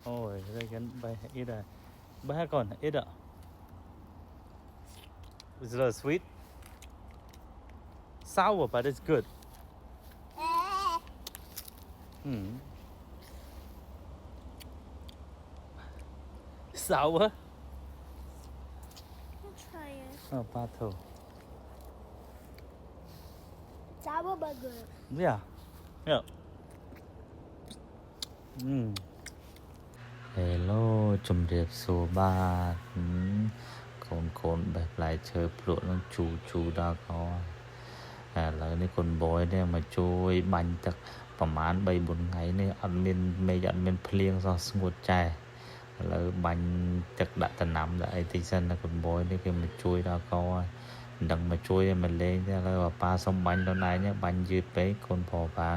Ôi, đây cái bay ít à. Bay còn ít ạ. It's a little sweet. Sour, but it's good. Hmm. Sour? Try it. Oh, pato. Sour burger. Yeah. Yeah. Hello, ជំរាបសួរបាទកូនបេះផ្លែឈើភ្លក់នឹងជូដល់កឥឡូវនេះកូនបយនេះមកជួយបាញ់ទឹកប្រហែល 3-4 ថ្ងៃនេះអត់មានមេឃអត់មានភ្លៀងសោះស្ងួតចែឥឡូវបាញ់ទឹកដាក់ដំណាំដាក់អីតិចសិនណាកូនបយនេះគេមកជួយដល់កមិនដឹងមកជួយឲ្យមកលេងទេឥឡូវប៉ាសុំបាញ់ខ្លួនឯងបាញ់យឺតពេកកូនប្រុសប៉ាឥ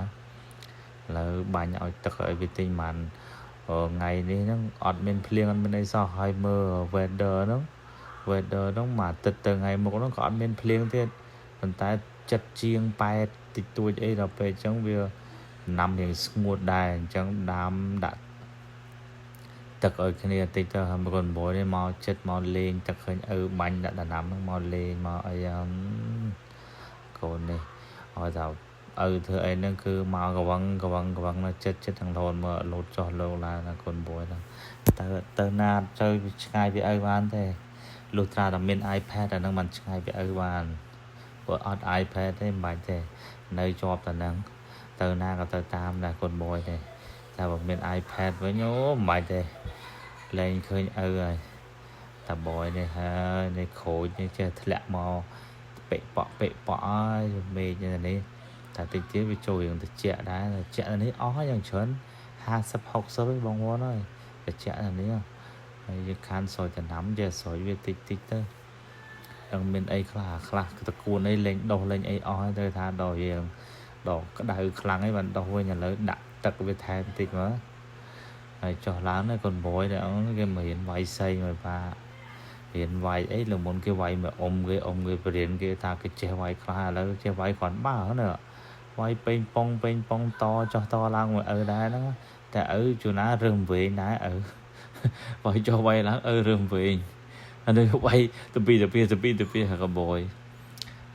ឡូវបាញ់ឲ្យទឹកឲ្យវាតិចមិនថ្ងៃនេះហ្នឹងអត់មានភ្លៀងអត់មានអីសោះហើយមើល weather ហ្នឹងមួយអាទិត្យទៅថ្ងៃមុខហ្នឹងក៏អត់មានភ្លៀងទៀតប៉ុន្តែចិត្តជាង8តិចតួចអីដល់ពេលអញ្ចឹងវាដំណាំរៀងស្ងួតដែរអញ្ចឹងដាំដាក់ទឹកឲ្យគ្នាតិចទៅហើយកូនបយនេះមកចិត្តមកលេងទឹកឃើញឪបាញ់ដាក់ដំណាំហ្នឹងមកលេងមកអីកូននេះឲ្យថាឪធ្វើអីហ្នឹងគឺមកកវឹងនៅចិត្តទាំងរហូតមើលលោតចុះលោកឡើងណាកូនបយហ្នឹងទៅណាទៅឆ្ងាយពីឪបានទេលុះត្រាតែមាន iPad អាហ្នឹងមិនឆ្ងាយពីឪបានព្រោះអត់ iPad ទេមិនបាច់ទេនៅជាប់តែហ្នឹងទៅណាក៏ទៅតាមដែរកូនបយទេតែបើមាន iPad វិញអូមិនបាច់ទេលេងឃើញឪហើយតាបយនេះហើយនេះក្រូចនេះចេះធ្លាក់មកពេកប៉ក់ហើយមេឃនេះតែតិចទៀតវាចូលរឿងត្រជាក់ដែរត្រជាក់នេះអស់ហើយយ៉ាងច្រើន50-60ឯងបងប្អូនអើយត្រជាក់នេះហើយយើងខានស្រោចដំណាំចេះស្រោចវាតិចទៅដឹងមានអីខ្លះតកួនអីលេងដុសលេងអីអស់ហើយទៅថាដល់យើងដល់ក្តៅខ្លាំងអីបានដុសវិញឥឡូវដាក់ទឹកវាថែមតិចមើលហើយចុះឡើងនេះកូនបយដែរគេមករៀនវាយសីមកប៉ារៀនវាយអីលើមុនគេវាយមកអ៊ំគេបរៀនគេថាគេចេះវាយខ្លះឥឡូវចេះវាយគ្រាន់បើណាវាយពេញប៉ុងតចុះតឡើងមកឪដែរហ្នឹងតែឪជួនណារឹងវែងដែរឪវាយចុះវាយឡើងឪរឹងវែងអានេះវាយទៅពីកបយ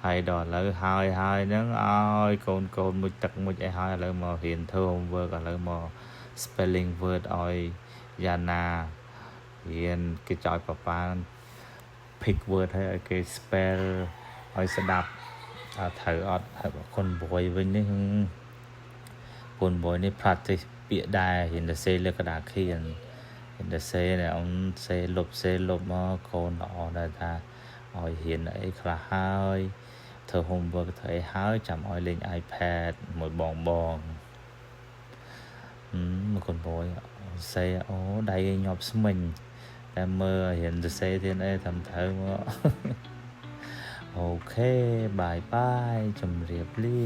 ហើយដល់ឥឡូវហើយហ្នឹងឲ្យកូនមួយទឹកមួយអីហើយឥឡូវមករៀនធ្វើ homework ឥឡូវមក spelling word ឲ្យយ៉ាណារៀនគេចោលប៉ាប៉ា pick word ឲ្យគេ spell ឲ្យស្ដាប់ត្រូវអត់ហើយកូនបយវិញនេះកូនបយនេះ practice ពាក្យដែររៀនទៅសេលើក្តារខៀនរៀនទៅសេនេះអូនសេលុបមកកូនល្អដែរថាឲ្យរៀនអីខ្លះហើយធ្វើ homework ធ្វើអីហើយចាំឲ្យលេង iPad មួយបងមកកូនបយសេអូដៃញាប់ស្មិញតែមើលរៀនទៅសេទៀតអីតាមត្រូវមកអូខេបាយជម្រាបលា